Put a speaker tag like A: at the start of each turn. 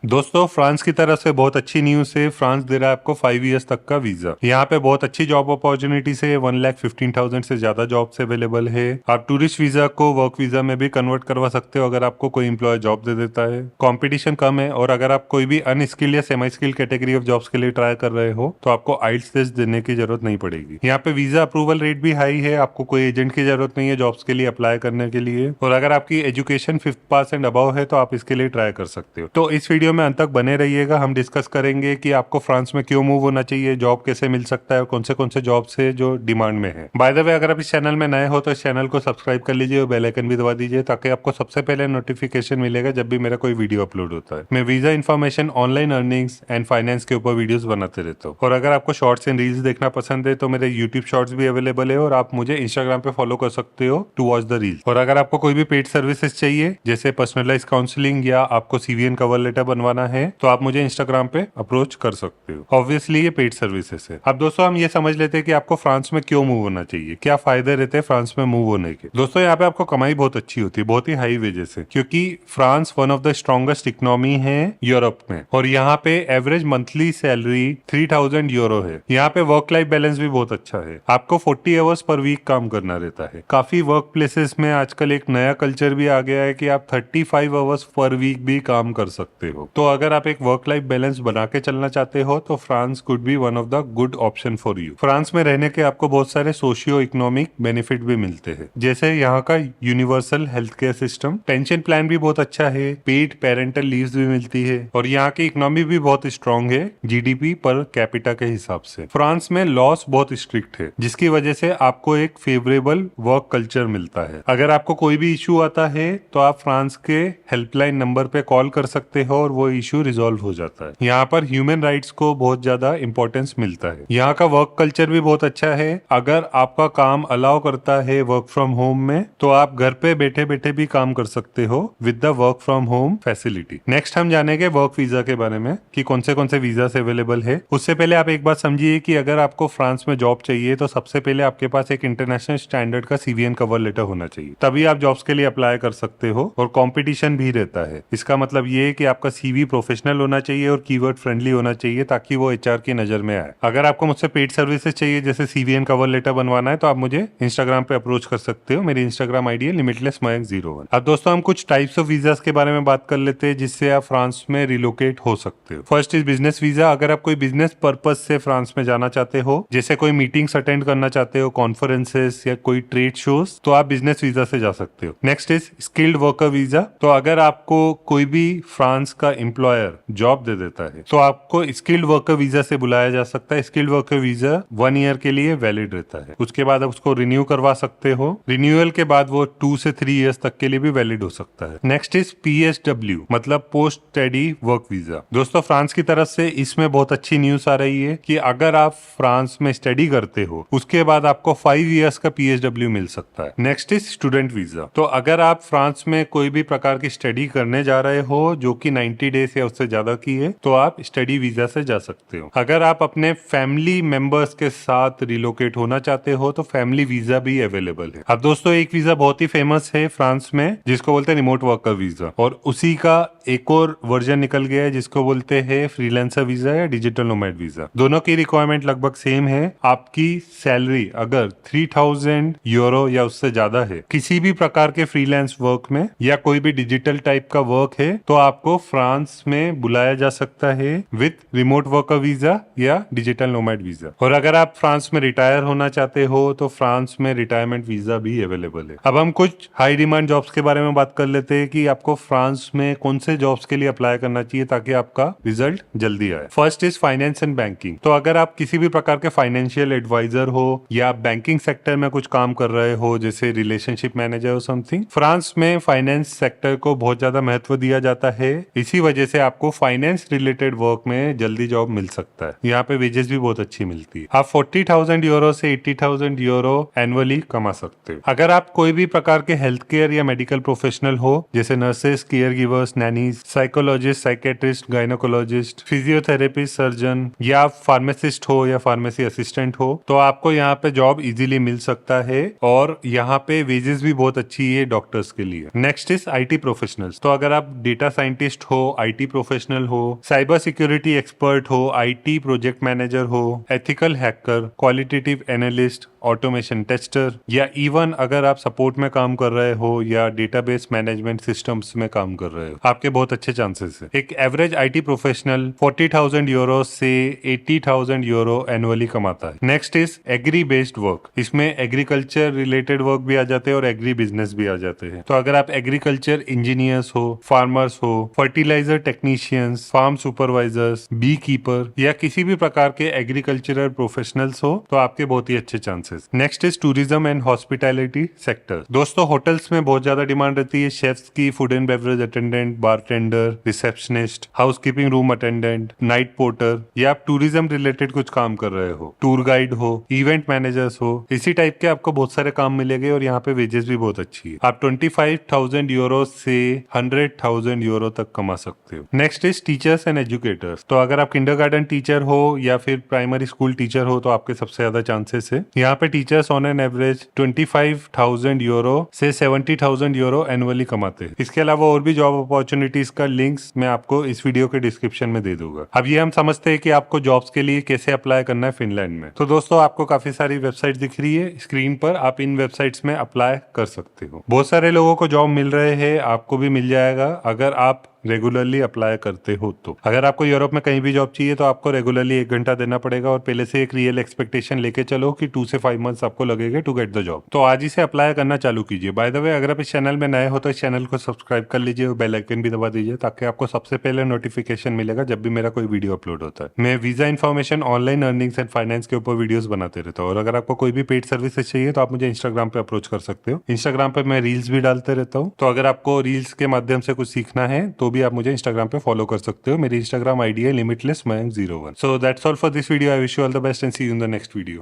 A: दोस्तों, फ्रांस की तरफ से बहुत अच्छी न्यूज है। फ्रांस दे रहा है आपको 5 इयर्स तक का वीजा। यहाँ पे बहुत अच्छी जॉब अपॉर्चुनिटी से 1,15,000 से ज्यादा जॉब्स अवेलेबल है। आप टूरिस्ट वीजा को वर्क वीजा में भी कन्वर्ट करवा सकते हो अगर आपको कोई एम्प्लॉयर जॉब दे देता है। कंपटीशन कम है और अगर आप कोई भी अनस्किल्ड या semi skilled category of jobs के लिए ट्राई कर रहे हो तो आपको आइल्स टेस्ट देने की जरूरत नहीं पड़ेगी। यहाँ पे वीजा अप्रूवल रेट भी हाई है। आपको कोई एजेंट की जरूरत नहीं है जॉब्स के लिए अप्लाई करने के लिए। और अगर आपकी education 5th pass and above है तो आप इसके लिए ट्राई कर सकते हो। तो इस वीडियो में अंत तक बने रहिएगा। हम डिस्कस करेंगे कि आपको फ्रांस में क्यों मूव होना चाहिए, जॉब कैसे मिल सकता है और कौन से जॉब्स है जो डिमांड में है। बाय द वे, अगर आप इस चैनल में नए हो तो इस चैनल को सब्सक्राइब कर लीजिए और बेल आइकन भी दबा दीजिए ताकि आपको सबसे पहले नोटिफिकेशन मिलेगा जब भी मेरा कोई वीडियो अपलोड होता है। मैं visa information, online earnings and finance के ऊपर वीडियोस बनाते रहता हूँ। और अगर आपको शॉर्ट्स एंड रील्स देखना पसंद है तो मेरे यूट्यूब शॉर्ट्स भी अवेलेबल है और आप मुझे इंस्टाग्राम पे फॉलो कर सकते हो टू वॉच द रील्स। और अगर आपको कोई भी पेड सर्विसेज चाहिए जैसे पर्सनलाइज काउंसलिंग या आपको सीवीएन कवर लेटर बनवाना है तो आप मुझे इंस्टाग्राम पे अप्रोच कर सकते हो। ऑब्वियसली ये पेड सर्विसेज है। अब दोस्तों, हम ये समझ लेते हैं कि आपको फ्रांस में क्यों मूव होना चाहिए, क्या फायदे रहते हैं फ्रांस में मूव होने के। दोस्तों, यहाँ पे आपको कमाई बहुत अच्छी होती है, बहुत ही हाई वेजेस है, क्योंकि France one of the strongest economy है यूरोप में। और यहाँ पे एवरेज मंथली सैलरी 3,000 यूरो है। यहाँ पे वर्क लाइफ बैलेंस भी बहुत अच्छा है। आपको 40 आवर्स पर वीक काम करना रहता है। काफी वर्क प्लेसेस में आजकल एक नया कल्चर भी आ गया है कि आप 35 आवर्स पर वीक भी काम कर सकते हो। तो अगर आप एक वर्क लाइफ बैलेंस बना के चलना चाहते हो तो France could be one of the good option for you. France में रहने के आपको बहुत सारे सोशियो इकोनॉमिक बेनिफिट भी मिलते हैं, जैसे यहाँ का universal health care system, pension plan भी बहुत अच्छा है, पेड पेरेंटल लीव्स भी मिलती है और यहाँ की इकोनॉमी भी बहुत स्ट्रांग है जीडीपी पर कैपिटा के हिसाब से। फ्रांस में लॉस बहुत स्ट्रिक्ट है जिसकी वजह से आपको एक फेवरेबल वर्क कल्चर मिलता है। अगर आपको कोई भी इशू आता है तो आप फ्रांस के हेल्पलाइन नंबर पे कॉल कर सकते हो और वो इशू रिजॉल्व हो जाता है। यहाँ पर ह्यूमन राइट्स को बहुत ज्यादा इंपॉर्टेंस मिलता है। यहाँ का वर्क कल्चर भी बहुत अच्छा है। अगर आपका काम अलाउ करता है वर्क फ्रॉम होम में तो आप घर पे बैठे बैठे भी काम कर सकते हो with the work from home facility. Next हम जानेंगे वर्क वीजा के बारे में कि कौन से वीजा अवेलेबल है। उससे पहले आप एक बात समझिए कि अगर आपको फ्रांस में जॉब चाहिए तो सबसे पहले आपके पास एक इंटरनेशनल स्टैंडर्ड का सीवीएन कवर लेटर होना चाहिए, तभी आप जॉब्स के लिए अप्लाई कर सकते हो। और कंपटीशन भी रहता है। इसका मतलब ये है कि आपका सीवी प्रोफेशनल होना चाहिए और कीवर्ड फ्रेंडली होना चाहिए ताकि वो एचआर की नजर में आए। अगर आपको मुझसे पेड सर्विसेज चाहिए जैसे सीवीएन कवर लेटर बनवाना है तो आप मुझे इंस्टाग्राम पे अप्रोच कर सकते हो। मेरी इंस्टाग्राम आईडी है limitlessmayank01। अब दोस्तों, हम कुछ टाइप्स ऑफ वीजास के बारे में बात कर लेते हैं जिससे आप फ्रांस में रिलोकेट हो सकते हो। First is business visa. अगर आप कोई बिजनेस पर्पज से फ्रांस में जाना चाहते हो, जैसे कोई मीटिंग्स अटेंड करना चाहते हो, कॉन्फ्रेंसेस या कोई ट्रेड शोज, तो आप बिजनेस वीजा से जा सकते हो। Next is skilled worker visa. तो अगर आपको कोई भी फ्रांस का एम्प्लॉयर जॉब दे देता है तो आपको स्किल्ड वर्कर वीजा से बुलाया जा सकता है। स्किल्ड वर्कर वीजा 1 ईयर के लिए वैलिड रहता है। उसके बाद आप उसको रिन्यू करवा सकते हो। रिन्यूअल के बाद वो 2 से 3 इयर्स तक के लिए भी वैलिड हो सकता है। नेक्स्ट इज पीएसडब्ल्यू, मतलब पोस्ट स्टडी वर्क वीजा। दोस्तों, फ्रांस की तरफ से इसमें बहुत अच्छी न्यूज आ रही है कि अगर आप फ्रांस में स्टडी करते हो उसके बाद आपको 5 इयर्स का पीएसडब्ल्यू मिल सकता है। Next is student visa. तो अगर आप फ्रांस में कोई भी प्रकार की स्टडी करने जा रहे हो जो कि 90 डेज या उससे ज्यादा की है तो आप स्टडी वीजा से जा सकते हो। अगर आप अपने फैमिली मेंबर्स के साथ रिलोकेट होना चाहते हो तो फैमिली वीजा भी अवेलेबल है। अब दोस्तों, एक वीजा बहुत ही फेमस है फ्रांस में जिसको बोलते हैं रिमोट वर्कर वीजा, और उसी का एक और वर्जन निकल गया है जिसको बोलते हैं फ्रीलांसर वीजा या डिजिटल नोमैड वीजा। दोनों की रिक्वायरमेंट लगभग सेम है। आपकी सैलरी अगर 3,000 यूरो या उससे ज्यादा है किसी भी प्रकार के फ्रीलांस वर्क में या कोई भी डिजिटल टाइप का वर्क है तो आपको फ्रांस में बुलाया जा सकता है विद रिमोट वर्कर वीजा या डिजिटल नोमैड वीजा। और अगर आप फ्रांस में रिटायर होना चाहते हो तो फ्रांस में रिटायरमेंट वीजा भी अवेलेबल है। अब हम कुछ हाई डिमांड जॉब्स के बारे में बात कर लेते हैं कि आपको फ्रांस में कौन से जॉब्स के लिए अप्लाई करना चाहिए ताकि आपका रिजल्ट जल्दी आए। First is finance and banking. तो अगर आप किसी भी प्रकार के फाइनेंशियल एडवाइजर हो या बैंकिंग सेक्टर में कुछ काम कर रहे हो जैसे रिलेशनशिप मैनेजर और समथिंग, फ्रांस में फाइनेंस सेक्टर को बहुत ज्यादा महत्व दिया जाता है। इसी वजह से आपको फाइनेंस रिलेटेड वर्क में जल्दी जॉब मिल सकता है। यहाँ पे वेजेस भी बहुत अच्छी मिलती है। आप 40,000 यूरो से 80,000 यूरो एनुअली कमा सकते हो। अगर आप कोई भी प्रकार के हेल्थ केयर या मेडिकल प्रोफेशनल हो जैसे nurses, care givers, nannies, psychologist, psychiatrist, gynaecologist, physiotherapist, surgeon या फार्मासिस्ट हो या फार्मेसी असिस्टेंट हो तो आपको यहाँ पे जॉब इजीली मिल सकता है और यहाँ पे वेजेस भी बहुत अच्छी है डॉक्टर्स के लिए। Next is IT professionals. तो अगर आप डेटा साइंटिस्ट हो IT प्रोफेशनल हो, साइबर सिक्योरिटी एक्सपर्ट हो, IT प्रोजेक्ट मैनेजर हो, ethical hacker, qualitative analyst, automation tester, या इवन अगर आप सपोर्ट में काम कर रहे हो या डेटाबेस मैनेजमेंट सिस्टम्स में काम कर रहे हो, आपके बहुत अच्छे चांसेस है। एक एवरेज IT प्रोफेशनल 40,000 यूरो से 80,000 यूरो एनुअली कमाता है। Next is agri based work. इसमें एग्रीकल्चर रिलेटेड वर्क भी आ जाते हैं और एग्री बिजनेस भी आ जाते हैं। तो अगर आप एग्रीकल्चर इंजीनियर्स हो, फार्मर्स हो, fertiliser technicians, farm supervisors, beekeeper या किसी भी प्रकार के एग्रीकल्चरल प्रोफेशनल्स हो तो आपके बहुत ही अच्छे chances. Next is tourism and hospitality sector. दोस्तों होटल्स में बहुत ज्यादा डिमांड रहती है शेफ्स की, food and beverage attendant, bartender, receptionist, housekeeping room attendant, night porter, या आप टूरिज्म रिलेटेड कुछ काम कर रहे हो, टूर गाइड हो, इवेंट मैनेजर्स हो, इसी टाइप के आपको बहुत सारे काम मिलेंगे और यहाँ पे वेजेस भी बहुत अच्छी है। आप 25,000 यूरो से 100,000 यूरो तक कमा सकते हो। Next is teachers and educators. तो अगर आप किंडरगार्टन टीचर हो या फिर प्राइमरी स्कूल टीचर हो तो आपके सबसे ज्यादा चांसेस है। यहाँ पे teachers on an average 25,000 euro से 70,000 यूरो एनुअली कमाते हैं। इसके अलावा और भी जॉब अपॉर्चुनिटीज का लिंक्स मैं आपको इस वीडियो के डिस्क्रिप्शन में दे दूंगा। अब ये हम समझते हैं कि आपको जॉब्स के लिए कैसे अप्लाई करना है फिनलैंड में। तो दोस्तों आपको काफी सारी वेबसाइट दिख रही है स्क्रीन पर, आप इन वेबसाइट्स में अप्लाई कर सकते हो। बहुत सारे लोगों को जॉब मिल रहे हैं, आपको भी मिल जाएगा अगर आप रेगुलरली अप्लाई करते हो। तो अगर आपको यूरोप में कहीं भी जॉब चाहिए तो आपको रेगुलरली 1 घंटा देना पड़ेगा और पहले से एक रियल एक्सपेक्टेशन लेके चलो कि 2 से 5 मंथ्स आपको लगेगा टू गेट द जॉब। तो आज ही से अप्लाई करना चालू कीजिए। बाय द वे अगर आप इस चैनल में नए हो तो इस चैनल को सब्सक्राइब कर लीजिए और बेल आइकन भी दबा दीजिए ताकि आपको सबसे पहले नोटिफिकेशन मिलेगा जब भी मेरा कोई वीडियो अपलोड होता है। मैं visa information, online earnings and finance के ऊपर वीडियोस बनाते रहता हूँ और अगर आपको कोई भी पेड सर्विसेज चाहिए तो आप मुझे इंस्टाग्राम पे अप्रोच कर सकते हो। इंस्टाग्राम पे मैं रील्स भी डालते रहता हूँ, तो अगर आपको रील्स के माध्यम से कुछ सीखना है तो भी आप मुझे इंस्टाग्राम पे फॉलो कर सकते हो। मेरी इंस्टाग्राम आईडी है limitless mayank01। So that's all for this video. I wish you all the best and see you in the next video.